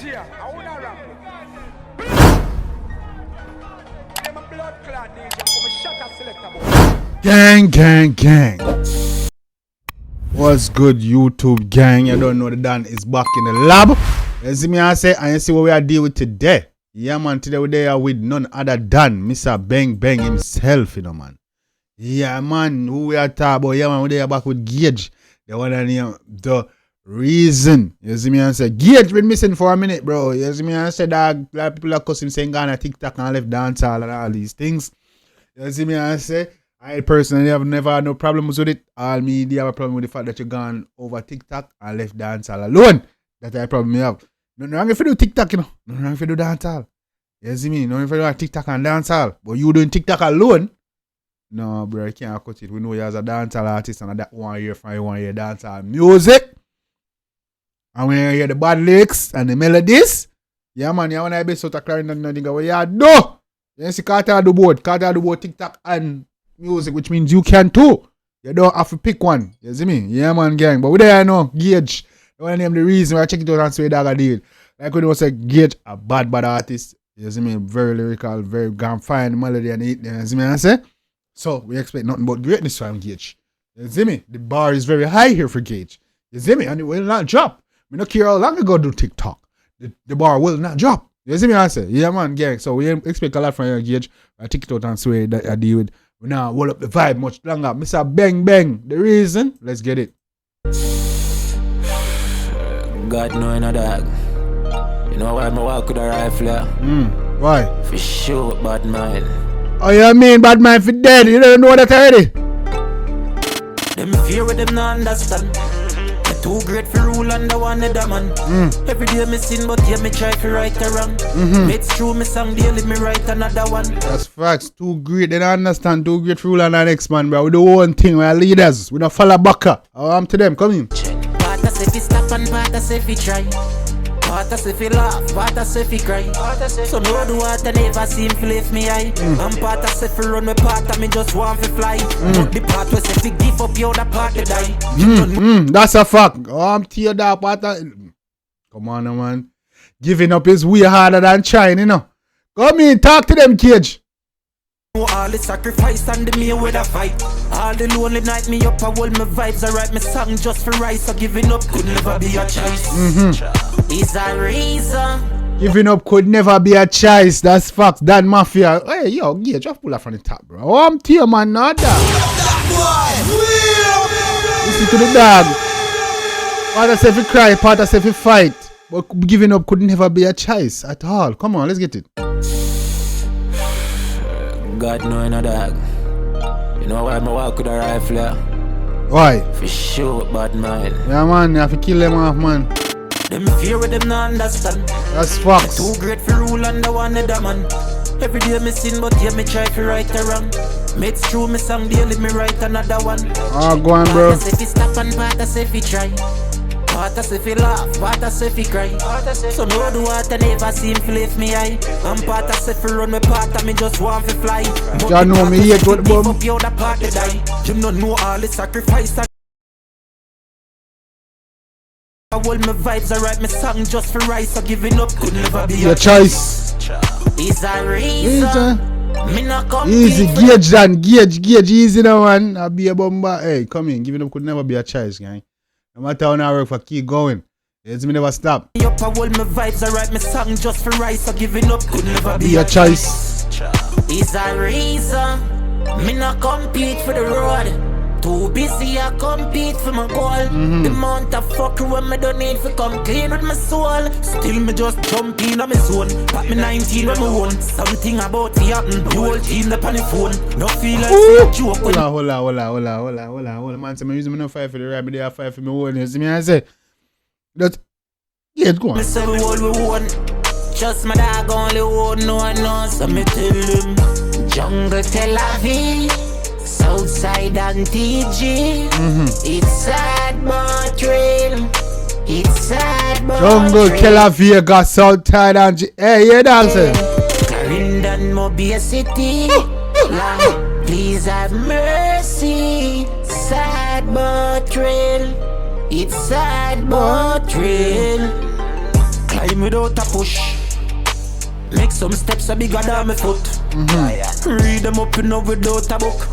DJ, I wanna rap. I'm a blood clot DJ, I'm a shutter selector boy. Gang. What's good, YouTube gang? You don't know the Dan is back in the lab. You see me I say, and you see what we are dealing with today. Yeah man, today we are with none other than Mr. Bang Bang himself, you know man. Yeah man, who we are talking about? Yeah man, we are back with Gage. The one that name The Reason. You see me I say, Gage been missing for a minute, bro. You see me I say that a lot of people are cussing saying Ghana TikTok and left dancehall and all these things. You see me I say, I personally have never had no problems with it. All media have a problem with the fact that you gone over TikTok and left dancehall alone. That I probably have. Nothing wrong if you do TikTok, you know. Nothing wrong if you do dancehall. You see me? Nothing if you do TikTok and dancehall. But you doing TikTok alone? No, bro, you can't cut it. We know you as a dancehall artist and that 1 year from you 1 year dancehall music. And when you hear the bad lyrics and the melodies, yeah man, you want to be sort of crying and nothing what you do. You see Carter do both. Carter do both TikTok and music, which means you can too. You don't have to pick one. You see me? Yeah man, gang. But we there know, Gage. I want to name the reason why I check it out and say that I did. Like when you say Gage, a bad artist. You see me? Very lyrical, very gone fine melody and it. You see me? I say? So we expect nothing but greatness from Gage. You see me? The bar is very high here for Gage. You see me? And it will not drop. We don't care how long ago do TikTok. The bar will not drop. You see me? I say? Yeah man, gang. So we expect a lot from you, Gage. I take it out and swear that I deal with. We now hold up the vibe much longer. Mr. Bang Bang. The Reason. Let's get it. God knowing a dog. You know why I walk with a rifle? Why? For sure, bad mind. Oh, you mean bad mind for dead? You don't know that already? Them fear with them not understand. They're too great for rule and the one other man. Every day me sin, but yeah me try to right or wrong. It's true, me song daily, me write another one. That's facts. Too great. They don't understand. Too great for rule and the next man, bro. We do one thing. We are leaders. We don't follow back. I'm to them. Come in. Part as if he stop and part as if he try. Part as if he laugh, part as if he cry. So no do what I never see him lift me high. And part as if he run my part and me just want to fly. But the part was if he give up your other part to die. That's a fact. I'm tear that part. Come on, man. Giving up is way harder than trying, you know. Come in, talk to them, Gage. All the sacrifice and the me with a fight. All the lonely night me up, I hold my vibes. I write my song just for rise. So giving up could never be a choice. Is a reason. Giving up could never be a choice. That's facts. Dan Mafia. Hey, yo, Gage, just pull up from the top, bro. Oh, I'm tear, man, not that. Listen to the dog. Part of self cry, part of self fight. But giving up could never be a choice at all. Come on, let's get it. God knowing a dog. You know why I walk with a rifle? Why? For sure, bad mind. Yeah, man, you have to kill them off, man. Them fear with them not understand. That's facts. Too great for rule and the one other man. Every day me sin, but yeah me try to right or wrong. It's true, me song daily, me write another one. Oh, go on, bro. Part as if he stop and part as if he try. Part as if he laugh, part as if he cry. So no do what I never see him lift me high. And part as if he run my part and me just want to fly. You know me here, good bum. Up your other part to die. You don't know all the sacrifice I hold my vibes, I write my song just for rise. So giving up could never be your choice. Is a reason. Me not come easy, Gage dan. Gage, easy now, man. I'll be a bomber. Hey, come in. Giving up could never be a choice, gang. No matter how I work for, keep going. It's me never stop. Up, I hold my vibes, I write my song just for rise. So giving up could never be a choice. Is a reason. Me not compete for the road. Too busy, I compete for my goal. The amount of fucker when me don't need to come clean with my soul. Still me just jump in on my zone. Pop me 19 when me won. Something about to happen. The whole team up on the phone. No feel like a joke. Hold on. Man, say me using me no fight for the right, but they have fight for me one. You see me, I say that. Yeah, go on. Me say we all we won. Just my dog only own no one knows. So me tell him Jungle Tel Aviv, Southside and TG. It's sad but real. It's sad but Jungle Tel Aviv, Southside and TG. Hey, you dancing? Clarendon, Mobile City. Lord, please have mercy. Sad but real. It's sad but real. climb without a push. Make some steps a bigger than my foot. Read them up enough without a book.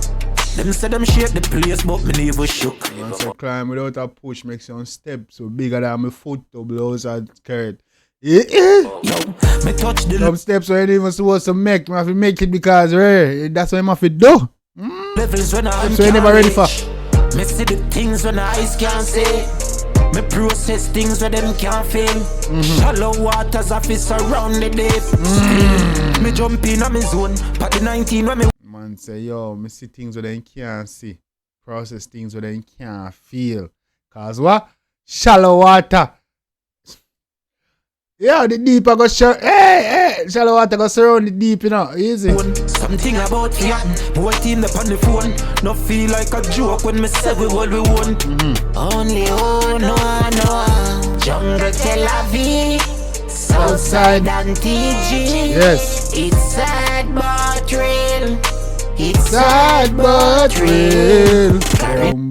Them say them shake the place, but me never shook. Man say climb without a push, make some steps so bigger than my foot to blows and skirt. Yo, me touch the some steps I ain't even supposed to make. I have to make it because that's what I have to do. levels when I'm So you never ready for. Me see the things when eyes can't see. Me process things where them can't feel. Shallow waters of it surround the deep. Me jump in on me zone. But the 19 when me Man say, yo, me see things where they can't see. Process things where they can't feel. Cause what? Shallow water. Yeah, the deep I go shallow water go surround the deep, you know. Easy. Something about fiat. Boy team up on the phone. No feel like a joke when me say we all we want. Only no. Jungle Tel Aviv. Southside and TG. Yes. It's sad but real. It's Sad but real.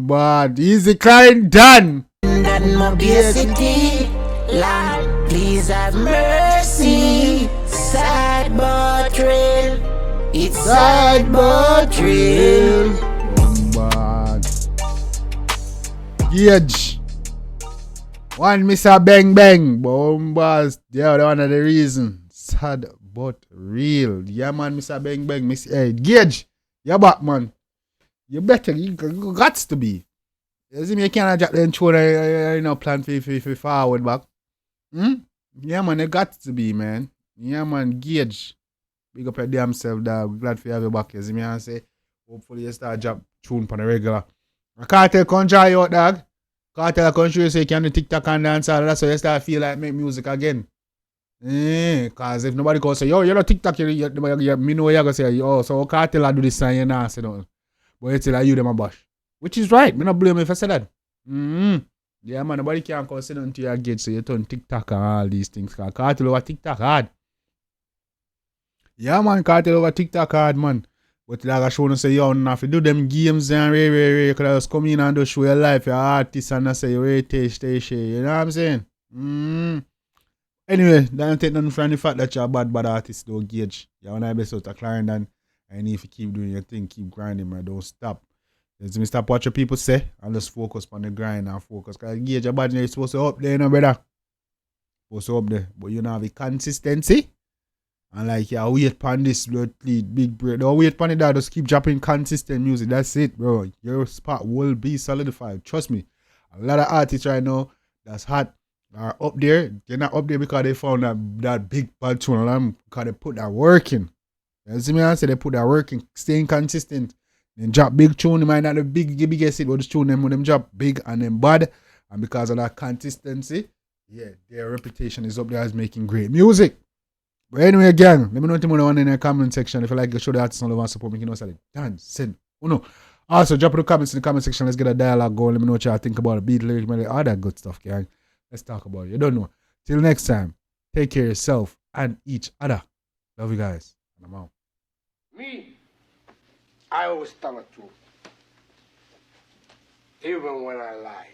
Bad. Easy client done. That mobility. Lord, please have mercy. Sad but real. It's sad but real. Bad. Gage. One Mr. Bang Bang. Bombas. They are one of the reasons. Sad but real. Yeah, man, Mr. Bang Bang. Hey, Gage. You're back, man. You better. You got to be. You see me, you can't jack them through the plan for forward back. Yeah, man, you got to be, man. Yeah, man, Gage. Big up your damn self, dog. Glad for you have you back. You see me, I say, hopefully you start drop tune on the regular. I can't tell country out, dog. Can't tell country so you can do TikTok and dance all. That's why you start feel like make music again. Cause if nobody goes say, yo, you're not TikTok, me know you're gonna say, yo, so can't tell I do this and you're not say nothing. But you tell you them a bash. Which is right. Me not blame if I say that. Yeah, man, nobody can come sit down to your Gage so you turn TikTok and all these things. Cause cartel over TikTok hard. Yeah, man, cartel over TikTok hard, man. But like I show you say, yo, now if you do them games and you could just come in and do show your life, your artist, and I say, you stay. You know what I'm saying? Anyway, that don't take nothing from the fact that you're a bad artist, though, Gage. You're one of the best out of client, and if you keep doing your thing, keep grinding, man, don't stop. Let me stop what your people say and just focus on the grind and focus. Because Gage, your bad, you're supposed to up there, you know, brother. Supposed to up there. But you don't have the consistency. And like, yeah, wait upon this blood lead, big break. Don't wait upon it, that. Just keep dropping consistent music. That's it, bro. Your spot will be solidified. Trust me. A lot of artists right now that's hot are up there. They're not up there because they found that big bad tune on them because they put that work in. You see me? I say they put that work in, staying consistent. Then drop big tune. They might not the biggest hit, but the tune them when them drop big and then bad. And because of that consistency, yeah, their reputation is up there as making great music. But anyway, gang, let me know what you want in the comment section. If you like to show the artist all over support, me, you know, say dance, send. Oh no. Also, drop the comments in the comment section. Let's get a dialogue going. Let me know what y'all think about it. Beat, lyric, melody, all that good stuff, gang. Let's talk about it. You don't know. Till next time, take care of yourself and each other. Love you guys. And I'm out. Me, I always tell the truth. Even when I lie.